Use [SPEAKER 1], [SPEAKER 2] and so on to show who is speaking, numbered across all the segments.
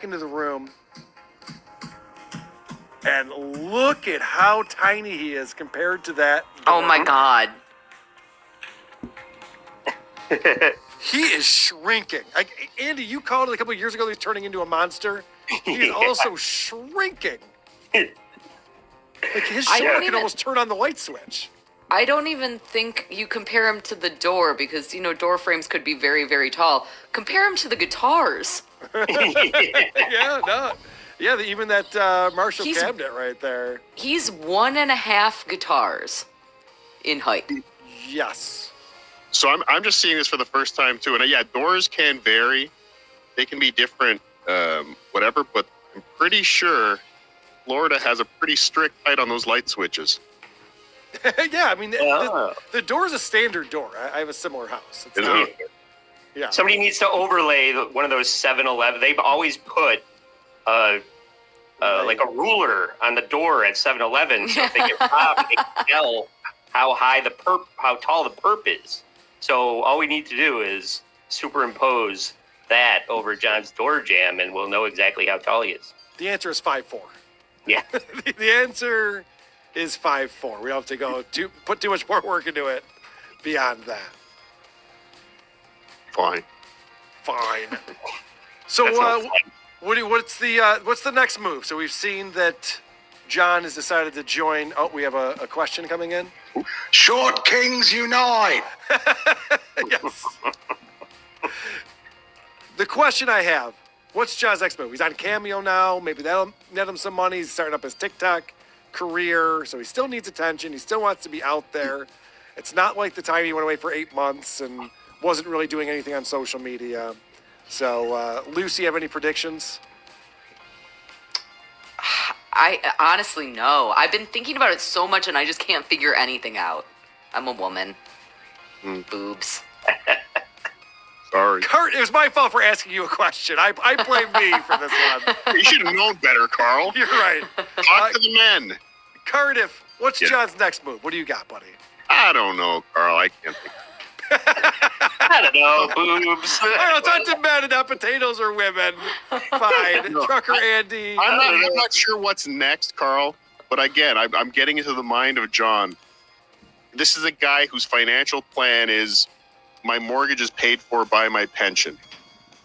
[SPEAKER 1] into the room, and look at how tiny he is compared to that.
[SPEAKER 2] Oh my God.
[SPEAKER 1] He is shrinking. Andy, you called it a couple of years ago that he's turning into a monster. He's also shrinking. Like his shoulder can almost turn on the light switch.
[SPEAKER 2] I don't even think you compare him to the door because, door frames could be very, very tall. Compare him to the guitars.
[SPEAKER 1] Even that Marshall cabinet right there.
[SPEAKER 2] He's 1.5 guitars in height.
[SPEAKER 1] Yes.
[SPEAKER 3] So I'm just seeing this for the first time too, and doors can vary; they can be different, whatever. But I'm pretty sure Florida has a pretty strict height on those light switches.
[SPEAKER 1] The door is a standard door. I have a similar house. Yeah.
[SPEAKER 4] Somebody needs to overlay one of those 7-Eleven. They've always put like a ruler on the door at 7-Eleven, so if they get robbed, they can tell how tall the perp is. So all we need to do is superimpose that over John's door jamb, and we'll know exactly how tall he is.
[SPEAKER 1] The answer is 5'4".
[SPEAKER 4] Yeah.
[SPEAKER 1] The answer is 5'4". We don't have to go put too much more work into it beyond that.
[SPEAKER 3] Fine.
[SPEAKER 1] So what's the next move? So we've seen that John has decided to join. Oh, we have a question coming in.
[SPEAKER 5] Short Kings Unite!
[SPEAKER 1] Yes. The question I have, what's John's next move? He's on Cameo now. Maybe that'll net him some money. He's starting up his TikTok career, so he still needs attention. He still wants to be out there. It's not like the time he went away for 8 months and wasn't really doing anything on social media. So, Lucy, have any predictions?
[SPEAKER 2] I honestly no. I've been thinking about it so much and I just can't figure anything out. I'm a woman. Boobs.
[SPEAKER 3] Sorry.
[SPEAKER 1] Kurt, it was my fault for asking you a question. I blame me for this one.
[SPEAKER 3] You should have known better, Carl.
[SPEAKER 1] You're right.
[SPEAKER 3] Talk to the men.
[SPEAKER 1] Kurt, what's John's next move? What do you got, buddy?
[SPEAKER 3] I don't know, Carl. I can't think.
[SPEAKER 4] I don't know, boobs.
[SPEAKER 1] I don't know, talk to men and not potatoes or women. Fine.
[SPEAKER 3] No,
[SPEAKER 1] Trucker Andy.
[SPEAKER 3] I'm not sure what's next, Carl. But again, I'm getting into the mind of John. This is a guy whose financial plan is my mortgage is paid for by my pension.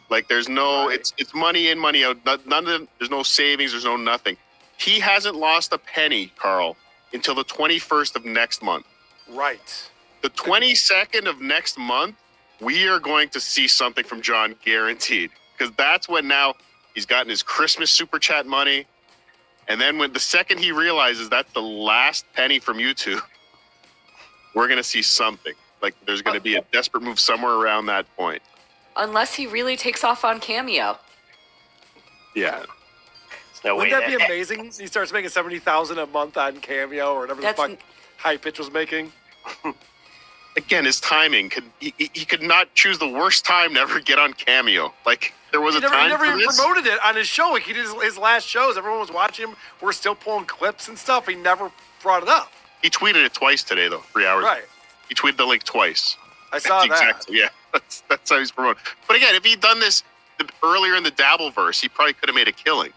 [SPEAKER 3] Like there's no, it's money in, money out. There's no savings. There's no nothing. He hasn't lost a penny, Carl, until the 21st of next month.
[SPEAKER 1] Right.
[SPEAKER 3] The 22nd of next month, we are going to see something from John, guaranteed. Because that's when now he's gotten his Christmas super chat money. And then when the second he realizes that's the last penny from YouTube, we're going to see something. Like there's going to be a desperate move somewhere around that point.
[SPEAKER 2] Unless he really takes off on Cameo.
[SPEAKER 3] Yeah.
[SPEAKER 4] No
[SPEAKER 1] Wouldn't that be amazing? He starts making $70,000 a month on Cameo or whatever the fuck High Pitch was making.
[SPEAKER 3] Again, his timing he could not choose the worst time to ever get on Cameo. Like there was
[SPEAKER 1] He
[SPEAKER 3] time
[SPEAKER 1] never
[SPEAKER 3] for
[SPEAKER 1] even
[SPEAKER 3] this.
[SPEAKER 1] promoted it on his show. Like he did his last shows. Everyone was watching him. We're still pulling clips and stuff. He never brought it up.
[SPEAKER 3] He tweeted it twice today, though. 3 hours.
[SPEAKER 1] Right.
[SPEAKER 3] He tweeted the link twice.
[SPEAKER 1] I saw that.
[SPEAKER 3] Exactly. Yeah, that's how he's promoting. But again, if he'd done this earlier in the Dabbleverse, he probably could have made a killing.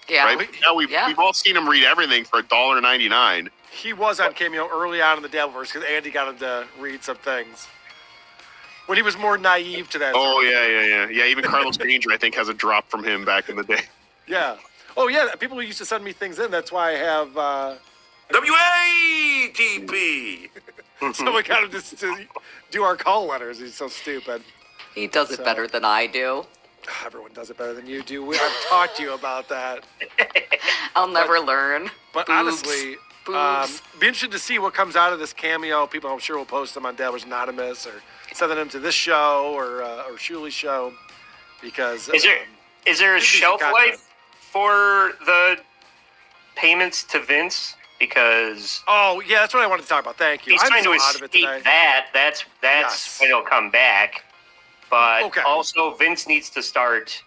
[SPEAKER 2] Yeah.
[SPEAKER 3] Right? Now we've all seen him read everything for $1.99.
[SPEAKER 1] He was on Cameo early on in the Dabbleverse because Andy got him to read some things. When he was more naive to that.
[SPEAKER 3] Oh, yeah. Even Carlos Danger, I think, has a drop from him back in the day.
[SPEAKER 1] Yeah. Oh, yeah. People used to send me things in. That's why I have...
[SPEAKER 5] WATP!
[SPEAKER 1] Someone got him to do our call letters. He's so stupid.
[SPEAKER 2] He does it better than I do.
[SPEAKER 1] Everyone does it better than you do. I've talked to you about that.
[SPEAKER 2] I'll never learn.
[SPEAKER 1] But
[SPEAKER 2] Boobs.
[SPEAKER 1] honestly, be interested to see what comes out of this Cameo. People, I'm sure, will post them on Dabbler's Anonymous or send them to this show or Shuli's show. Because
[SPEAKER 4] is there a shelf life for the payments to Vince? Because
[SPEAKER 1] that's what I wanted to talk about. Thank you.
[SPEAKER 4] He's trying to escape that. That's when it'll come back. But also, Vince needs to start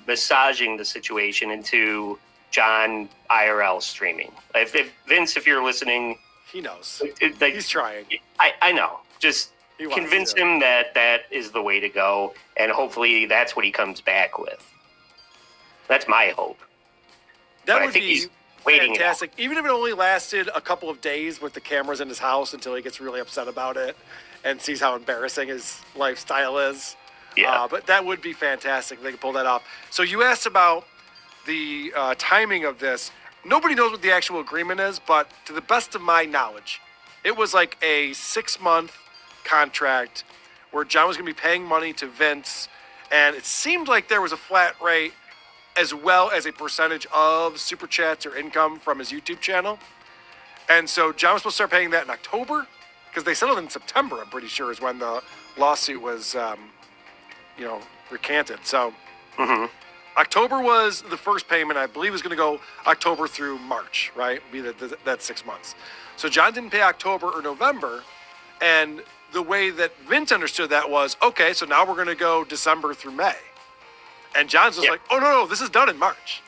[SPEAKER 4] massaging the situation into John IRL streaming. If Vince, if you're listening,
[SPEAKER 1] he knows. He's trying.
[SPEAKER 4] I know. Just convince him that is the way to go, and hopefully that's what he comes back with. That's my hope.
[SPEAKER 1] That
[SPEAKER 4] But I
[SPEAKER 1] would
[SPEAKER 4] think
[SPEAKER 1] be
[SPEAKER 4] he's waiting it out.
[SPEAKER 1] fantastic. Even if it only lasted a couple of days with the cameras in his house until he gets really upset about it and sees how embarrassing his lifestyle is.
[SPEAKER 4] Yeah.
[SPEAKER 1] But that would be fantastic if they could pull that off. So you asked about the timing of this. Nobody knows what the actual agreement is, but to the best of my knowledge, it was like a 6-month contract where John was going to be paying money to Vince, and it seemed like there was a flat rate as well as a percentage of super chats or income from his YouTube channel. And so John was supposed to start paying that in October because they settled in September, I'm pretty sure, is when the lawsuit was, recanted. So October was the first payment. I believe was going to go October through March, right? Be that 6 months. So John didn't pay October or November. And the way that Vince understood that was, okay, so now we're going to go December through May. And John's just like, oh, no, this is done in March.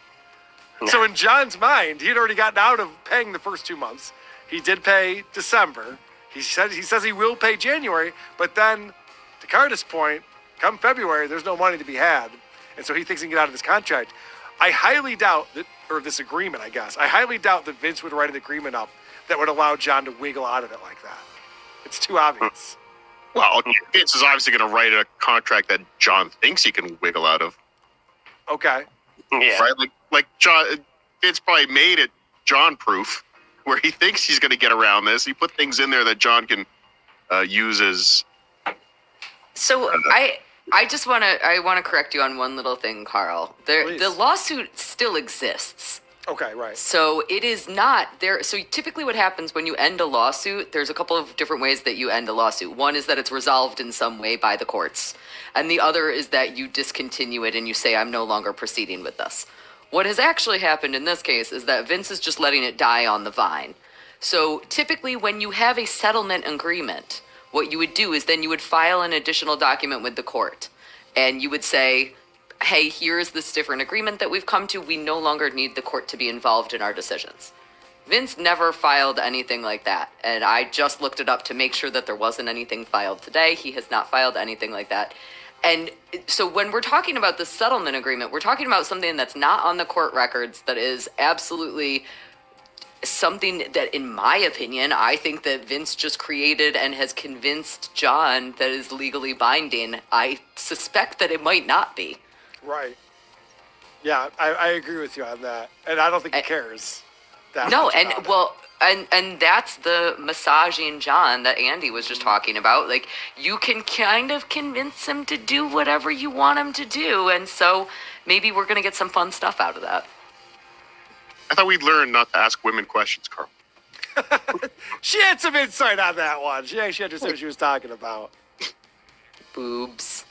[SPEAKER 1] So in John's mind, he had already gotten out of paying the first 2 months. He did pay December. He says he will pay January, but then to Curtis' point, come February, there's no money to be had. And so he thinks he can get out of this contract. I highly doubt that, or this agreement, I guess. I highly doubt that Vince would write an agreement up that would allow John to wiggle out of it like that. It's too obvious.
[SPEAKER 3] Well, Vince is obviously going to write a contract that John thinks he can wiggle out of.
[SPEAKER 1] Okay.
[SPEAKER 4] Yeah.
[SPEAKER 3] Right? Like John, Vince probably made it John-proof, where he thinks he's going to get around this. He put things in there that John can use as.
[SPEAKER 2] So I just want to correct you on one little thing, Carl.
[SPEAKER 1] Please.
[SPEAKER 2] The lawsuit still exists.
[SPEAKER 1] Okay, right.
[SPEAKER 2] So it is not there. So typically what happens when you end a lawsuit, there's a couple of different ways that you end a lawsuit. One is that it's resolved in some way by the courts. And the other is that you discontinue it and you say, I'm no longer proceeding with this. What has actually happened in this case is that Vince is just letting it die on the vine. So typically when you have a settlement agreement, what you would do is then you would file an additional document with the court. And you would say, hey, here's this different agreement that we've come to. We no longer need the court to be involved in our decisions. Vince never filed anything like that. And I just looked it up to make sure that there wasn't anything filed today. He has not filed anything like that. And so when we're talking about the settlement agreement, we're talking about something that's not on the court records, that is absolutely something that, in my opinion, I think that Vince just created and has convinced John that is legally binding. I suspect that it might not be.
[SPEAKER 1] Right. Yeah, I agree with you on that. And I don't think he cares.
[SPEAKER 2] No,
[SPEAKER 1] much
[SPEAKER 2] and
[SPEAKER 1] about it.
[SPEAKER 2] well, and that's the massaging John that Andy was just talking about. Like, you can kind of convince him to do whatever you want him to do, and so maybe we're gonna get some fun stuff out of that.
[SPEAKER 3] I thought we'd learn not to ask women questions, Carl.
[SPEAKER 1] She had some insight on that one. She actually understood what she was talking about.
[SPEAKER 2] Boobs.